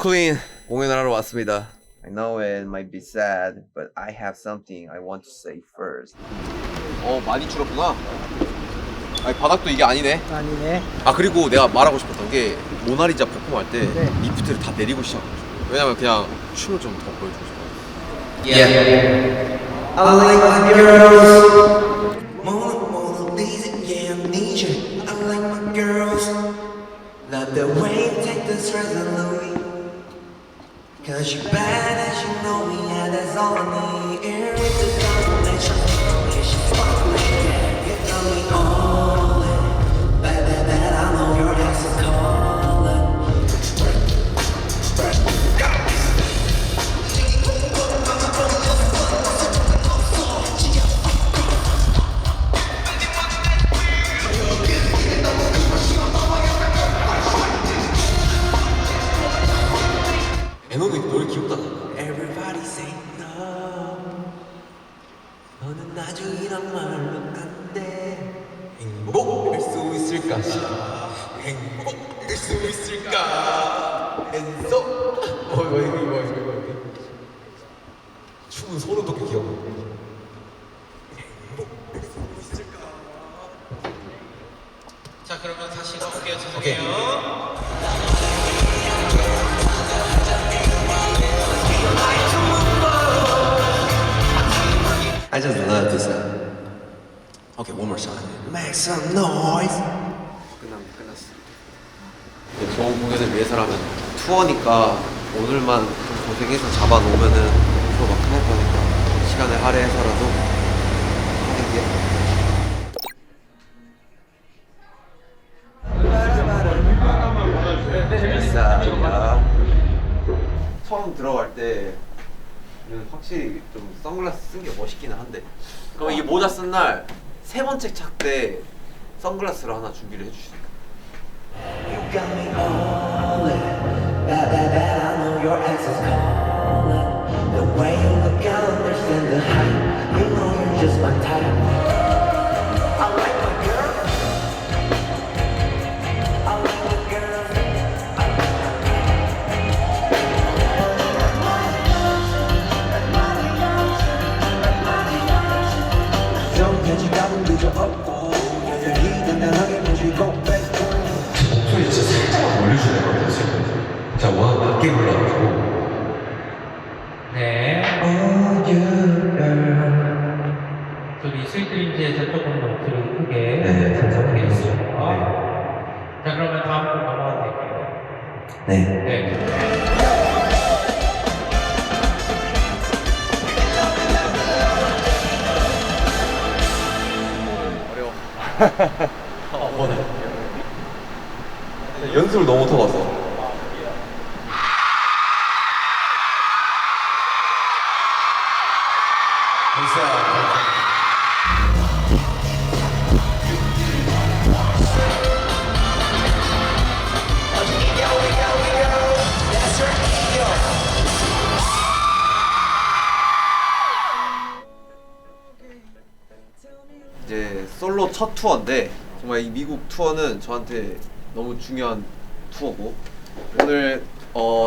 브루클린 공연을 하러 왔습니다. I know it might be sad, but I have something I want to say first. 많이 줄었구나. 아니 바닥도 이게 아니네. 아니네. 아 그리고 내가 말하고 싶었던 게 모나리자 퍼폼할 때 네. 리프트를 다 내리고 시작하고 싶어. 왜냐면 그냥 춤을 좀 더 보여주고 싶어. I like my girls. Mona Lisa, yeah, I need you. I like my girls. Love the way you take the stress and Louis. Cause you bad as you know me, yeah, that's all I need. Here is the combination. Yeah, she's sparkling, yeah. You got me all in. Bad, I know your ex is calling. 노래 귀엽다. Everybody say no. 너는 나중이란 말로 간대. 행복일 수 있을까? 행복일 수 있을까? 엔소. 이거. 춤은 소름 돋게 귀여워. 행복일 수 있을까? 자, 그러면 다시 가볼게요. 죄송해요. I just love this. Okay, one more shot. Make some noise. 끝났어. 좋은 공연을 위해서라면 투어니까 오늘만 좀 고생해서 잡아놓으면은 프로가 끝날 거니까 시간을 할애해서라도 하는 게. 재밌다. 처음 들어갈 때 확실히 좀 선글라스 쓴 게 멋있기는 한데. 그럼 이게 모자 쓴 날 세 번째 착 때 선글라스를 하나 준비를 해주시니까. You got me all in. Bad, I know your ex is calling. The way you look, I understand the hype. You know you're just my type. I like my girl. I like my girl. 정해진 감은 그저 없고 여전히 단단하게 모시고 소리 진짜 살짝만 올려주셔야 될 것 같아요, 지금. 자, 원 낮게 불러가지고. 네, Oh you girl. 저기 스위트림즈에서 조금 목소리 크게 네, 살짝 크게 해주세요. 네. 자, 그러면 다음 분 넘어가도 될까요? 네. 네. 어려워. 연습을 너무 못해봐서. 이제 솔로 첫 투어인데 정말 이 미국 투어는 저한테 너무 중요한 투어고 오늘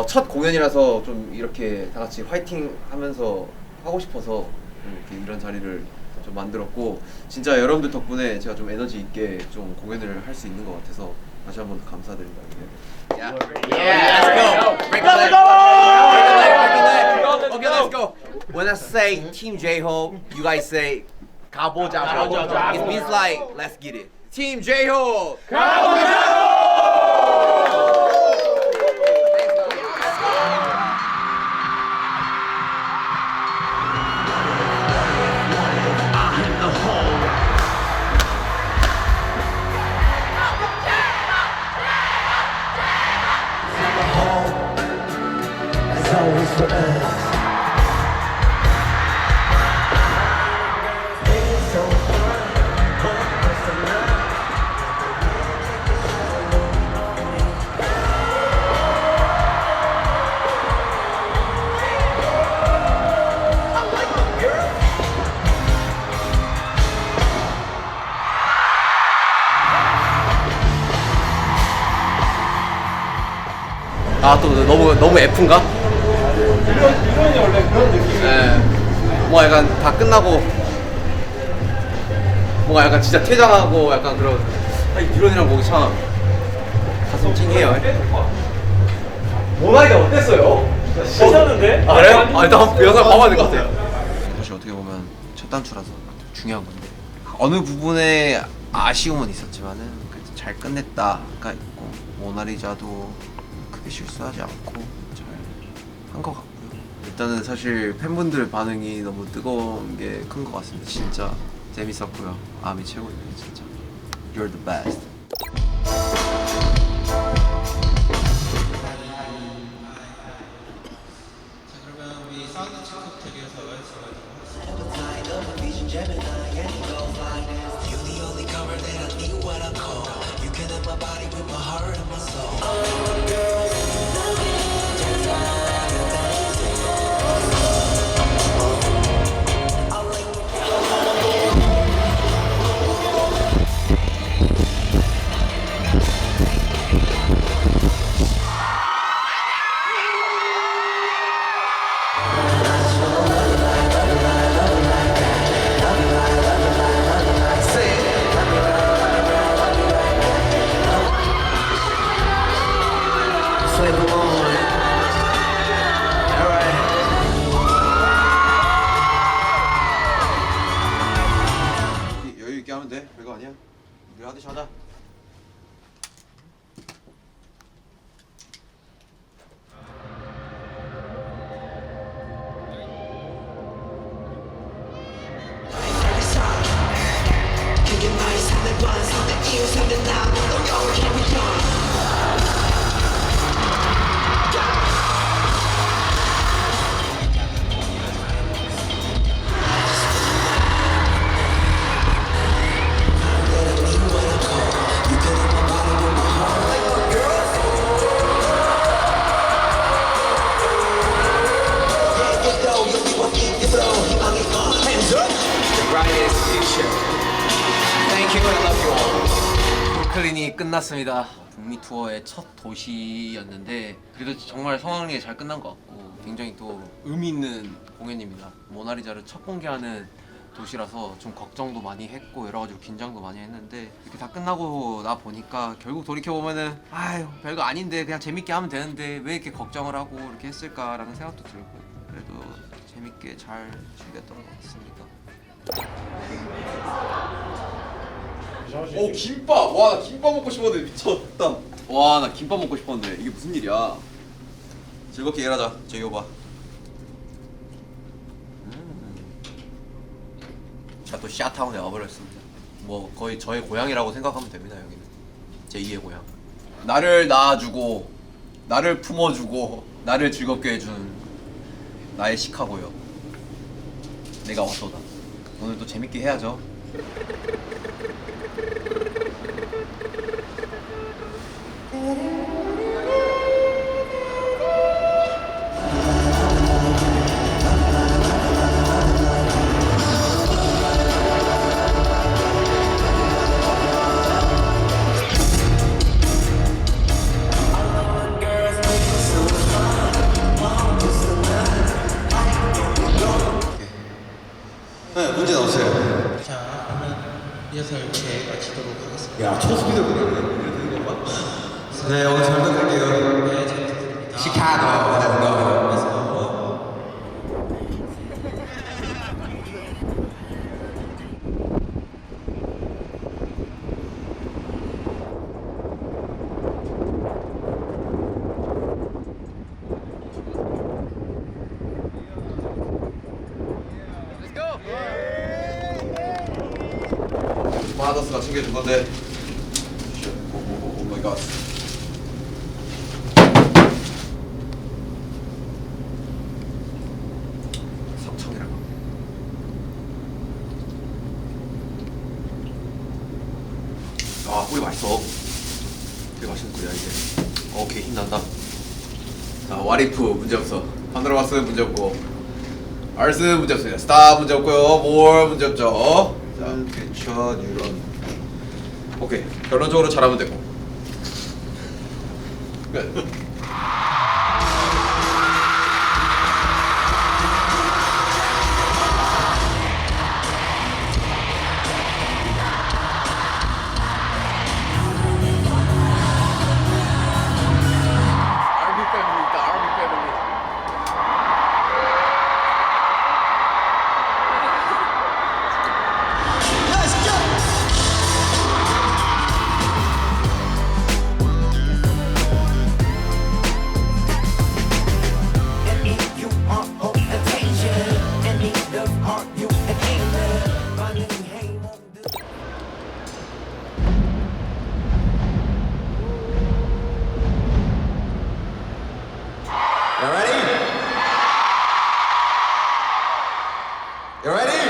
첫 공연이라서 좀 이렇게 다 같이 화이팅 하면서 하고 싶어서 이렇게 이런 자리를 좀 만들었고 진짜 여러분들 덕분에 제가 좀 에너지 있게 좀 공연을 할 수 있는 것 같아서 다시 한번 감사드립니다. Yeah, let's go. Break the leg. Okay, let's go. When I say Team J-Hope, you guys say 가보자고. It means like let's get it. Team J-Hope. As always for us. 아 또 너무 F인가? 이런이 원래 그런 느낌이. 예. 뭐 약간 다 끝나고 뭔가 약간 진짜 퇴장하고 약간 그런 이 듀런이랑 보기 참 가슴 찡해요. 모나이가 어땠어요? 괜찮은데? 아 그래요? 아 일단 한번 영상 봐봐야 될 것 같아요. 사실 어떻게 보면 첫 단추라서 중요한 건데 어느 부분에 아쉬움은 있었지만은 그래도 잘 끝냈다가 있고 모나리자도 크게 실수하지 않고 잘 한 것 같고요. 일단은 사실 팬분들 반응이 너무 뜨거운 게 큰 것 같습니다. 진짜 재밌었고요. 아미 최고입니다 진짜. You're the best. 여유 있게 하면 돼. 별거 아니야. 우리 하듯이 하자. 브루클린이 끝났습니다. 북미 투어의 첫 도시였는데 그래도 정말 성황리에 잘 끝난 것 같고 굉장히 또 의미 있는 공연입니다. 모나리자를 첫 공개하는 도시라서 좀 걱정도 많이 했고 여러 가지로 긴장도 많이 했는데 이렇게 다 끝나고 나 보니까 결국 돌이켜 보면은 아유 별거 아닌데 그냥 재밌게 하면 되는데 왜 이렇게 걱정을 하고 이렇게 했을까라는 생각도 들고 그래도 재밌게 잘 즐겼던 것 같습니다. 오 김밥! 와 나 김밥 먹고 싶었는데 미쳤다. 와 나 김밥 먹고 싶었는데 이게 무슨 일이야. 즐겁게 일하자 제이오바. 제가 또 시아타운에 와버렸습니다. 뭐 거의 저의 고향이라고 생각하면 됩니다. 여기는 제2의 고향. 나를 낳아주고 나를 품어주고 나를 즐겁게 해준 나의 시카고요. 내가 왔도다. 오늘 또 재밌게 해야죠. 네, 문제 나오세요. 자, 그러면 리허설 이렇게 마치도록 하겠습니다. 야, 초스피드 그래. 이래 되는 건가? 네, 오늘 잘 부탁드릴게요. 네, 잘 부탁드립니다. 시카고, let's go. 마더스가 챙겨준 건데. 오 마이 갓. 삼청이랑. 아 꿀이 맛있어. 되게 맛있는 꿀이야 이게. 오케이 힘난다. 자 와리프 문제 없어. 판도라바스 문제 없고. 알스 문제 없습니다. 스타 문제 없고요. 몰 문제 없죠. 자, 캡처 뉴런. 오케이. 결론적으로 잘하면 되고. 끝. You ready? You ready?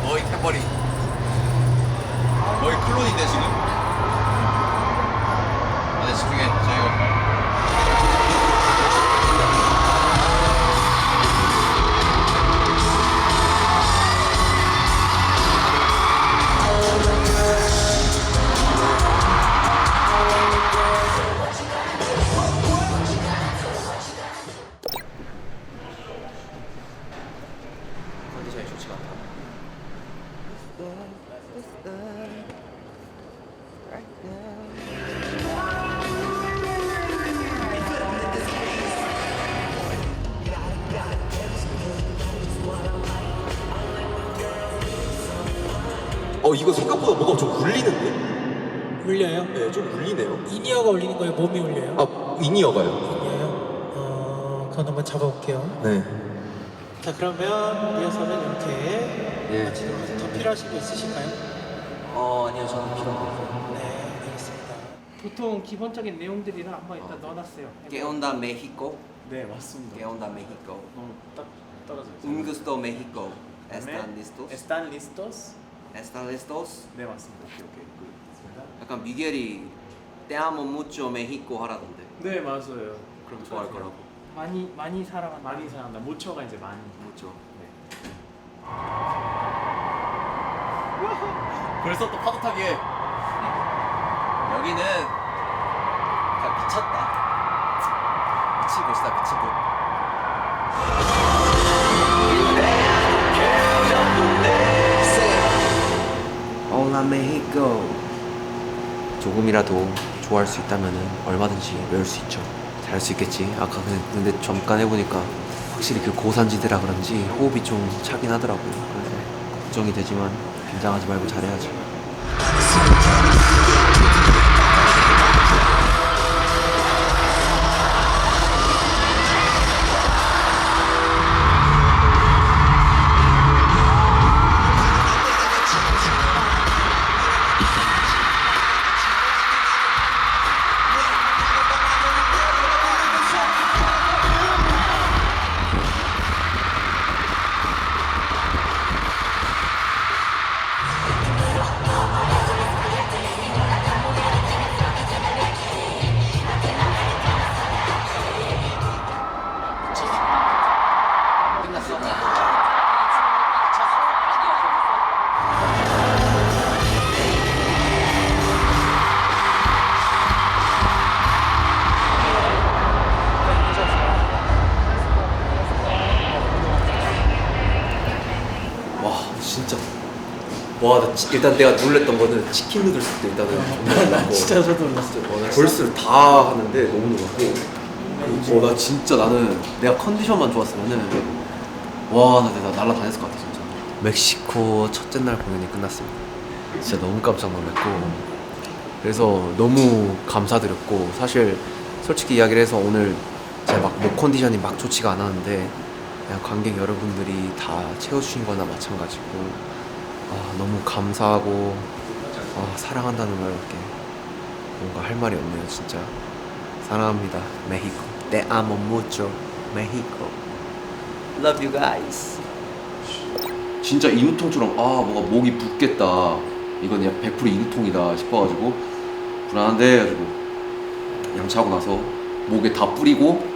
너희 탬버리 너희 클론인데 지금? 네 집중해 저희가 컨디션이 좋지가 않다. 이거 생각보다 뭐가 좀 울리는데? 울려요? 네, 좀 울리네요. 이니어가 울리는 거예요? 몸이 울려요? 인이어가요. 울려요? 그건 한번 잡아볼게요. 네. 자, 그러면 리허설은 이렇게 예. 마치도록 하죠. 더 필요하신 거 있으실까요? 아니요, 저는 필요 없어요. 네, 알겠습니다. 보통 기본적인 내용들이랑 한번 일단 넣어놨어요. ¿Qué onda México? 네, 맞습니다. ¿Qué onda México? 딱 떨어져요. Un gusto México. ¿Están listos? Están listos? ¿Están listos? 네, 맞습니다. 오케이. 맞습니다. 약간 미겔이 Te amo mucho México 하라던데. 네, 맞아요. 그럼 좋아할 거라고. 많이 사랑한다. 많이 사랑한다. 모처가 이제 많이. mucho. 벌써 또 파도 타기 해. 여기는 그냥 미쳤다. 미친 곳이다 미친 곳. Hola México. 조금이라도 좋아할 수 있다면 얼마든지 외울 수 있죠. 잘할 수 있겠지. 아까 근데 잠깐 해보니까 확실히 그 고산지대라 그런지 호흡이 좀 차긴 하더라고요. 그래서 걱정이 되지만 긴장하지 말고 잘해야죠. 진짜 일단 내가 놀랬던 거는 치킨 누들스도 일단은 정말 놀랐고 진짜 저도 놀랐어요. 벌스를 다 하는데 너무 놀랐고 나 진짜 나는 내가 컨디션만 좋았으면은 나 날라다녔을 것 같아 진짜. 멕시코 첫째 날 공연이 끝났습니다. 진짜 너무 깜짝 놀랐고 그래서 너무 감사드렸고 사실 솔직히 이야기를 해서 오늘 제가 막 목 컨디션이 막 좋지가 않았는데 그냥 관객 여러분들이 다 채워주신 거나 마찬가지고 너무 감사하고 사랑한다는 말밖에 뭔가 할 말이 없네요 진짜. 사랑합니다 메히코. Te amo mucho Mexico. Love you guys. 진짜 인후통처럼 뭔가 목이 붓겠다 이건 그냥 100% 인후통이다 싶어가지고 불안한데 해가지고 양치하고 나서 목에 다 뿌리고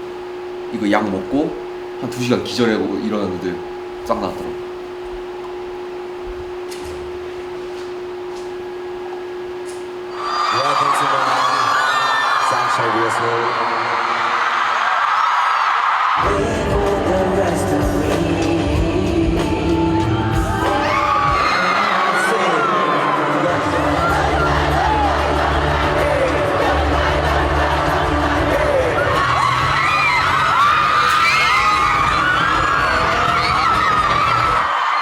이거 약 먹고 한 2시간 기절하고 일어났는데 싹 나왔더라고. Welcome to my Sunshine Rehearsal.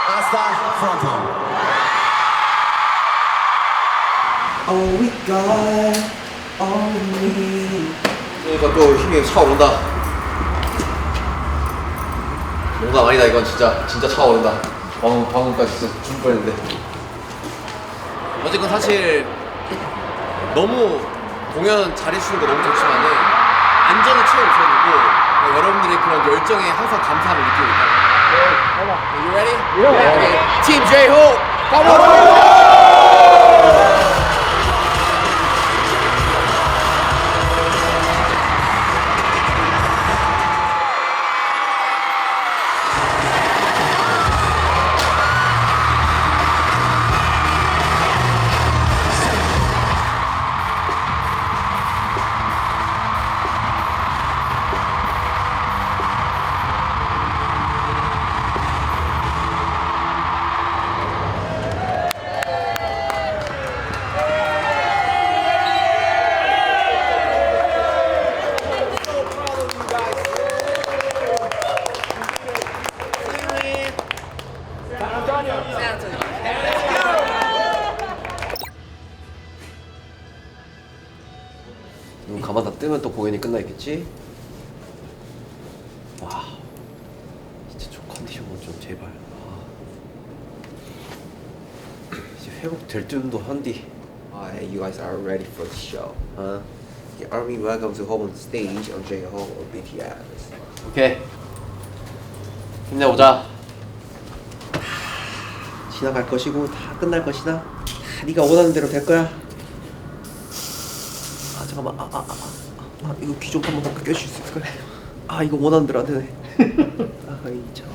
Hasta pronto. all we got, all we need. 그러니까 또 힘이 차오른다. 뭔가 아니다 이건 진짜 차오른다. 방금까지 진짜 죽을 뻔했는데. 어쨌건 사실 너무 공연 잘해주시는 거 너무 좋지만은 안전은 최우 우선이고 여러분들의 그런 열정에 항상 감사함을 느끼고 있다. You ready? Yeah. Okay. Team J-Hope, vamos! 눈 감아다 뜨면 또 공연이 끝나 있겠지? 와, 진짜 좀 컨디션만 좀 제발. 이제 회복될 쯤도 한디. Hey, you guys are ready for the show, huh? The army welcome to home on stage on J-Hope or BTS. 오케이, 힘내보자. 지나갈 것이고 다 끝날 것이다. 다 네가 원하는 대로 될 거야. 잠깐만, 이거 귀 좀 한번 껴줄 수 있을까? 이거 원하는 대로 안 되네. 이 참.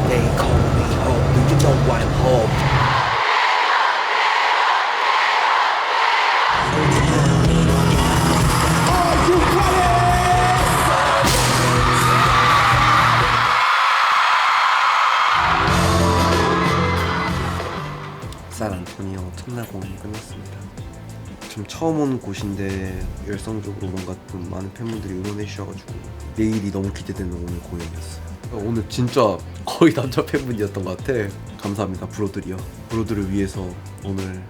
They call me home. Do you know why I'm home? 샌안토니오 첫날 공연이 끝났습니다. 좀 처음 온 곳인데 열성적으로 뭔가 좀 많은 팬분들이 응원해 주셔가지고 내일이 너무 기대되는 오늘 공연이었어요. 오늘 진짜 거의 남자 팬분이었던 것 같아. 감사합니다 브로들이요. 브로들을 위해서 오늘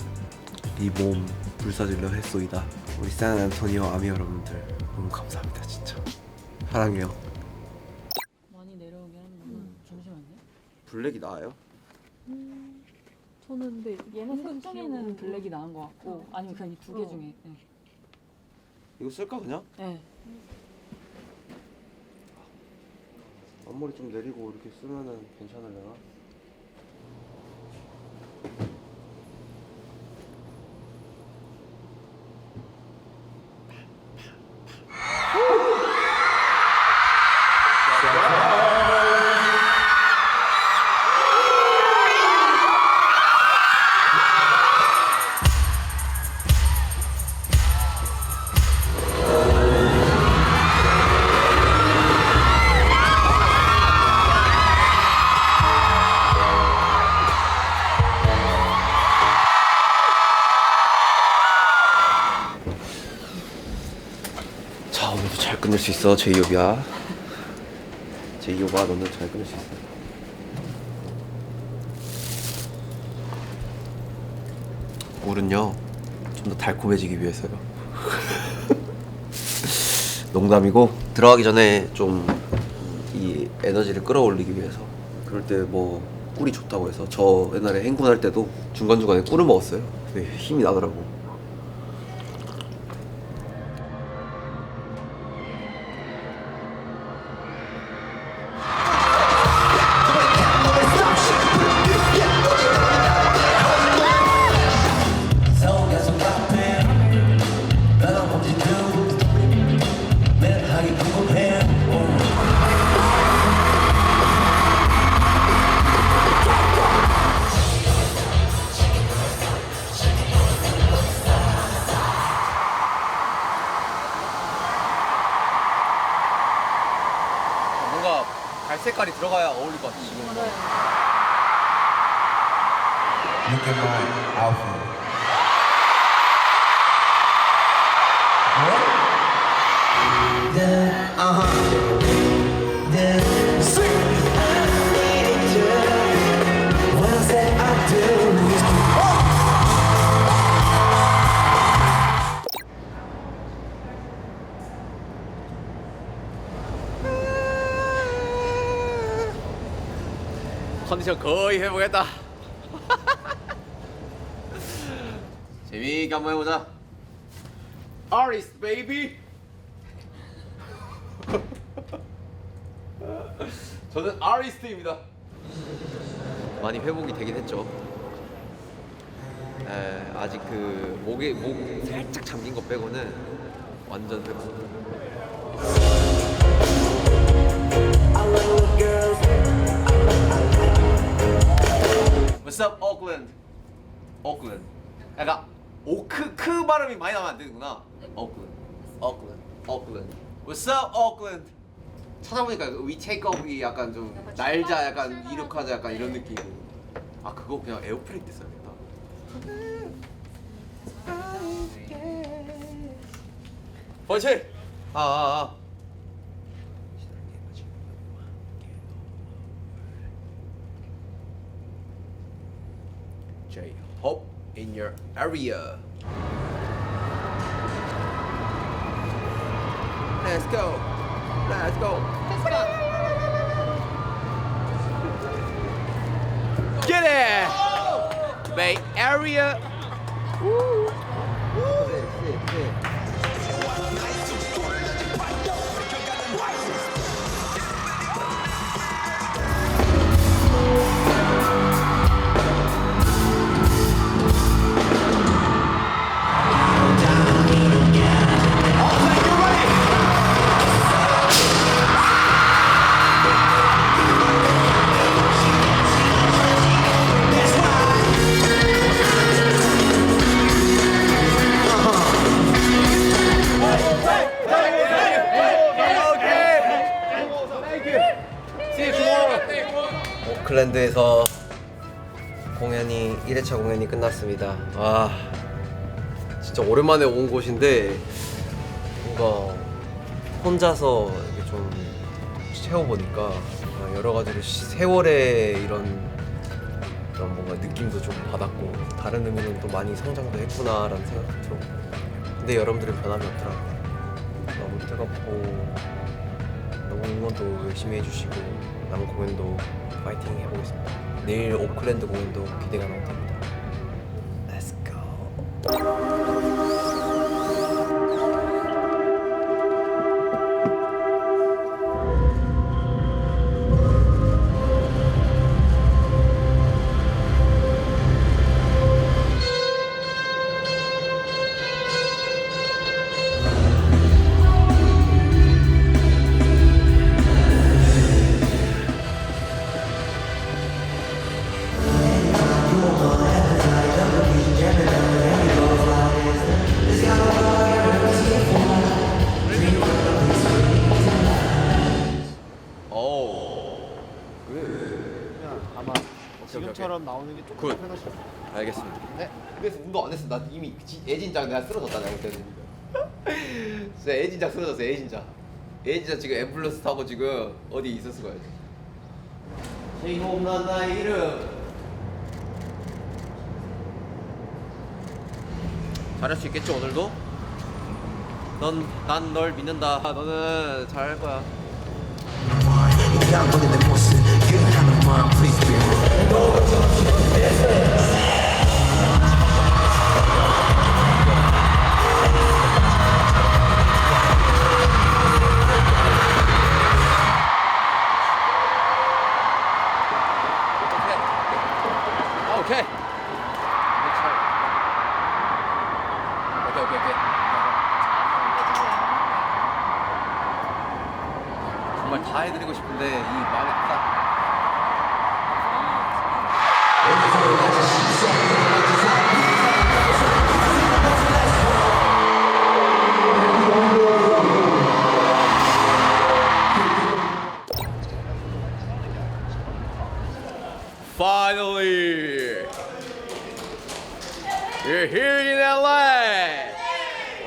이 몸 불사질러 했소이다. 우리 샌안토니오 아미 여러분들 너무 감사합니다. 진짜 사랑해요. 많이 내려오긴 했는데 잠시만요. 블랙이 나아요? 저는 근데 얘는 색 중에는 블랙이 나은 것 같고 아니면 그냥 이 두 개 중에 네. 이거 쓸까 그냥? 네. 앞머리 좀 내리고 이렇게 쓰면은 괜찮으려나? 자, 오늘도 잘 끝낼 수 있어, 제이홉이야. 제이홉아, 너는 잘 끝낼 수 있어. 물은요, 좀 더 달콤해지기 위해서요. 농담이고, 들어가기 전에 좀 이 에너지를 끌어올리기 위해서. 그럴 때 뭐 꿀이 좋다고 해서 저 옛날에 행군할 때도 중간중간에 꿀을 먹었어요. 근데 힘이 나더라고. 뭔가 갈색깔이 들어가야 어울릴 것 같아 지금. Look at my outfit. What is that I do? 컨디션 거의 회복했다. 재미있게 한번 해보자. Artist baby. 저는 아리스트입니다. 많이 회복이 되긴 했죠. 아직 그 목 살짝 잠긴 거 빼고는 완전 회복. I like my girls. What's up, Oakland? Oakland. 약간 크 발음이 많이 나면 안 되는구나. Oakland, Oakland, Oakland. What's up, Oakland? 찾아보니까 We take off이 약간 좀 날자, 약간 이륙하자, 약간 이런 느낌이고. 아 그거 그냥 에어플레인 때 써야겠다. 번치. J Hope in your area. Let's go. Let's go. Get it. Bay Area. 오클랜드에서 공연이 1회차 공연이 끝났습니다. 와 진짜 오랜만에 온 곳인데 뭔가 혼자서 이렇게 좀 채워보니까 여러 가지로 세월의 이런 뭔가 느낌도 좀 받았고 다른 의미는 또 많이 성장도 했구나라는 생각도 들었고 근데 여러분들은 변함이 없더라고요. 너무 뜨겁고 너무 응원도 열심히 해주시고 남은 공연도 파이팅 해보겠습니다. 내일 오클랜드 공연도 기대가 너무 됩니다. Let's go. 지금처럼 나오는 게 조금 굿. 편하실 것 같아요. 알겠습니다. 네. 그래서 운동 안 했어. 나 이미 애진작 내가 쓰러졌다 내가 볼 때는. 진짜 애진작 쓰러졌어. 애진작. 애진작 지금 앰뷸런스 타고 지금 어디 있었을 거야. 제이홈 난 나의 이름. 잘할 수 있겠지 오늘도? 난 널 믿는다. 너는 잘할 거야. 양보는 내 모습 유행하는 마음 please be 오케이. 오케이. 정말 다 해드리고 싶은데 이 마음이 딱. Finally, you're here in LA.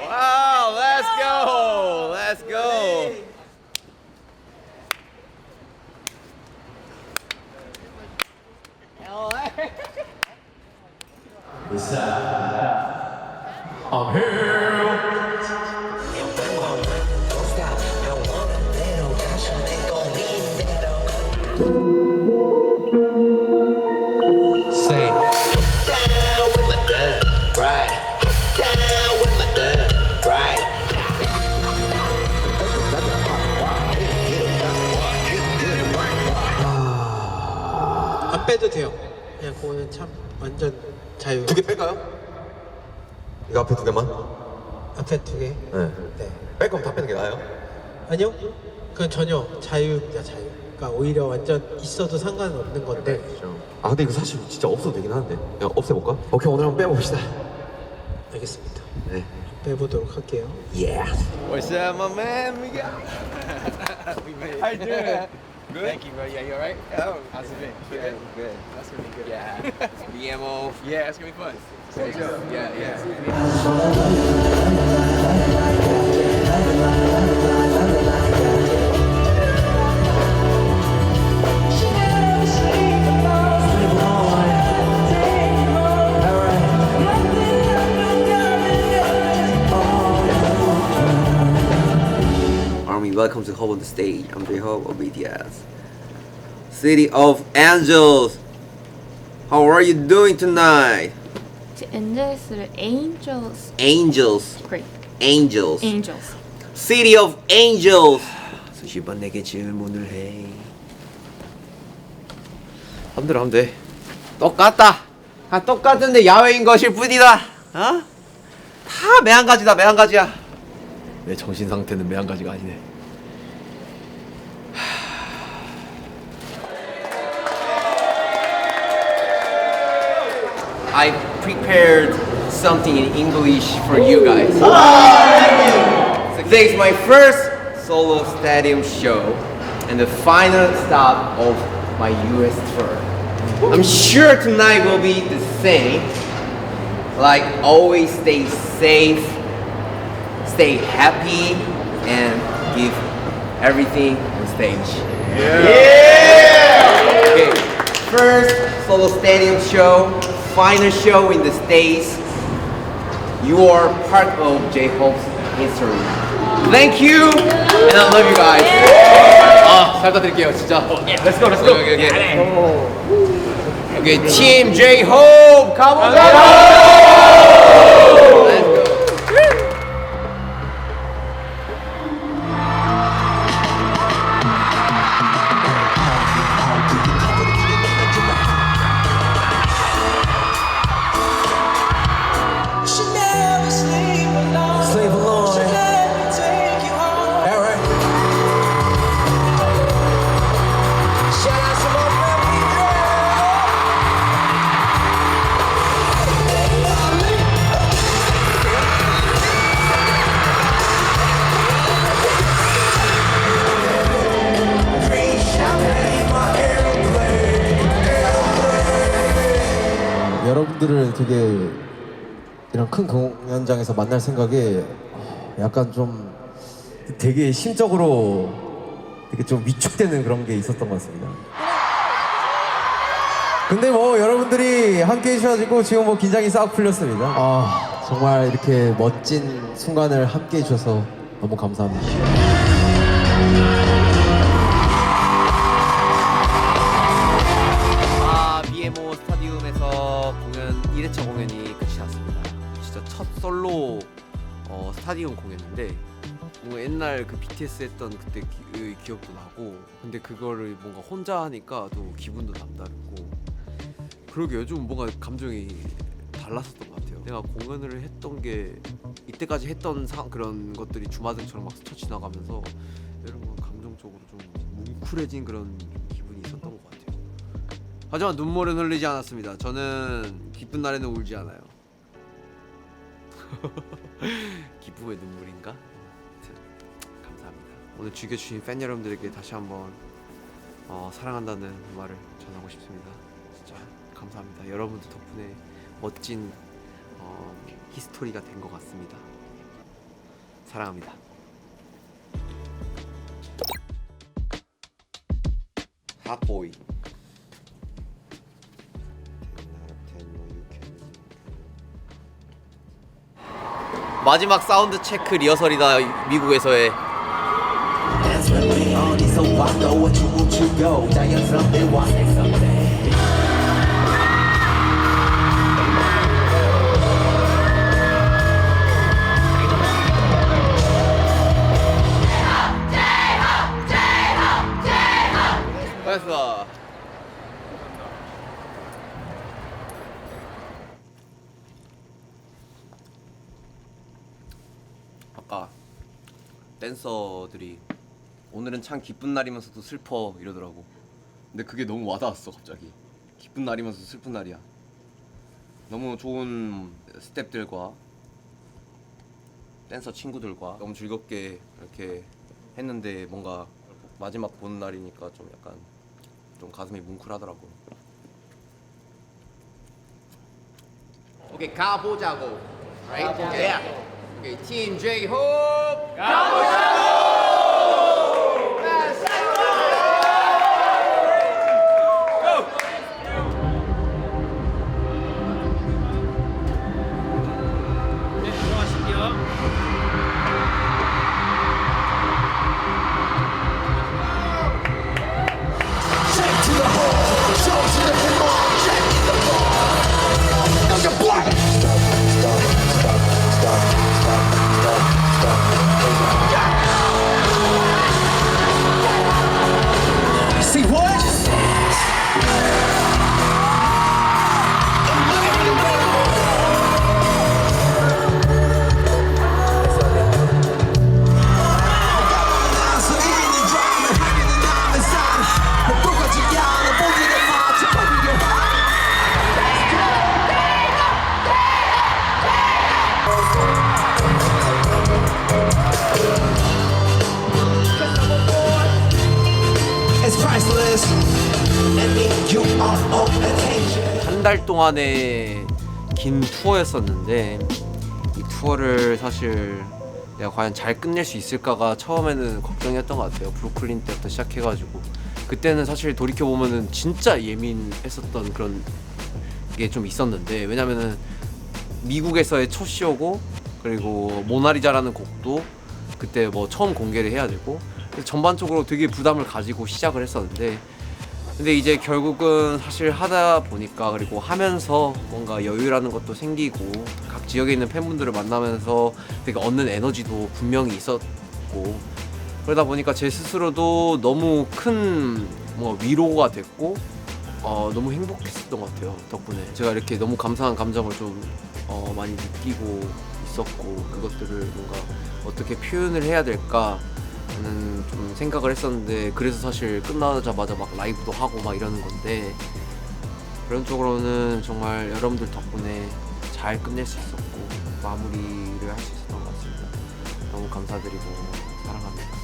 Wow, let's go. Let's go. I'm here. Don't stop, I want a little passion, ain't gon' leave it all. 빼도 돼요. 그냥 그거는 참 완전 자유. 2개 뺄까요? 이거 앞에 2개만? 앞에 2개. 네. 네. 뺄 거면 다 빼는 게 나아요? 아니요. 그건 전혀 자유입니다. 자유. 그러니까 오히려 완전 있어도 상관없는 건데. 아 근데 이거 사실 진짜 없어도 되긴 하는데 그냥 없애볼까? 오케이 오늘 한번 빼봅시다. 알겠습니다. 네. 빼보도록 할게요. What's up, my man? We got. How you doing? Good. Thank you, bro. Yeah, you alright? Oh, how's it been? Good. Good. That's really good. Yeah. BMO. Yeah, it's gonna be fun. Yeah, yeah. Army, welcome to Hope on the Stage. I'm J-Hope of BTS. City of Angels. How are you doing tonight? 엔젤스를 Angels. Angels. Great. Angels. Angels. City of Angels. 수십 번 내게 질문을 해. 함대로 하면 돼. 똑같다. 다 똑같은데 야외인 것일 뿐이다. 어? 다 매한가지다. 매한가지야. 내 정신 상태는 매한가지가 아니네. I prepared something in English for you guys. Today is my first solo stadium show and the final stop of my US tour. I'm sure tonight will be the same. Like always, stay safe, stay happy, and give everything on stage. Okay, first solo stadium show, final show in the States. You are part of J-Hope's history. Thank you, and I love you guys. 아, 잘 부탁드릴게요, 진짜. Let's go, let's go. Okay, Team J-Hope, 가보자! Let's go. 여러분들을 되게 이런 큰 공연장에서 만날 생각에 약간 좀 되게 심적으로 되게 좀 위축되는 그런 게 있었던 것 같습니다. 근데 뭐 여러분들이 함께 해주셔가지고 지금 뭐 긴장이 싹 풀렸습니다. 아 정말 이렇게 멋진 순간을 함께 해주셔서 너무 감사합니다. BMO 스타디움에서 공연 1회차 공연이 끝이 났습니다. 진짜 첫 솔로 스타디움 공연인데 뭔가 옛날 그 BTS 했던 그때 기억도 나고 근데 그거를 뭔가 혼자 하니까 또 기분도 남다르고 그러게 요즘 뭔가 감정이 달랐었던 것 같아요. 내가 공연을 했던 게 이때까지 했던 그런 것들이 주마등처럼 막 스쳐 지나가면서 여러분 감정적으로 좀 뭉클해진 그런 기분이 있었던 것 같아요. 하지만 눈물은 흘리지 않았습니다. 저는 기쁜 날에는 울지 않아요. 기쁨의 눈물인가? 감사합니다. 오늘 즐겨주신 팬 여러분들에게 다시 한번 사랑한다는 말을 전하고 싶습니다. 진짜 감사합니다. 여러분들 덕분에 멋진 히스토리가 된 것 같습니다. 사랑합니다. 핫보이 마지막 사운드 체크 리허설이다. 미국에서의 고맙습니다. 아까 댄서들이 오늘은 참 기쁜 날이면서도 슬퍼 이러더라고. 근데 그게 너무 와닿았어. 갑자기 기쁜 날이면서도 슬픈 날이야. 너무 좋은 스태프들과 댄서 친구들과 너무 즐겁게 이렇게 했는데 뭔가 마지막 보는 날이니까 좀 약간 좀 가슴이 뭉클하더라고. 오케이 가보자고. Right? Yeah. 오케이 팀 J-Hope 가보자고. 한 달 동안의 긴 투어였었는데 이 투어를 사실 내가 과연 잘 끝낼 수 있을까가 처음에는 걱정이었던 것 같아요. 브루클린 때부터 시작해가지고 그때는 사실 돌이켜보면은 진짜 예민했었던 그런 게 좀 있었는데, 왜냐면은 미국에서의 첫 쇼고 그리고 모나리자라는 곡도 그때 뭐 처음 공개를 해야 되고, 그래서 전반적으로 되게 부담을 가지고 시작을 했었는데, 근데 이제 결국은 사실 하다 보니까 그리고 하면서 뭔가 여유라는 것도 생기고 각 지역에 있는 팬분들을 만나면서 되게 얻는 에너지도 분명히 있었고, 그러다 보니까 제 스스로도 너무 큰 뭐 위로가 됐고 너무 행복했었던 것 같아요. 덕분에 제가 이렇게 너무 감사한 감정을 좀 많이 느끼고 있었고, 그것들을 뭔가 어떻게 표현을 해야 될까 는 좀 생각을 했었는데, 그래서 사실 끝나자마자 막 라이브도 하고 막 이러는 건데, 그런 쪽으로는 정말 여러분들 덕분에 잘 끝낼 수 있었고 마무리를 할 수 있었던 것 같습니다. 너무 감사드리고 사랑합니다.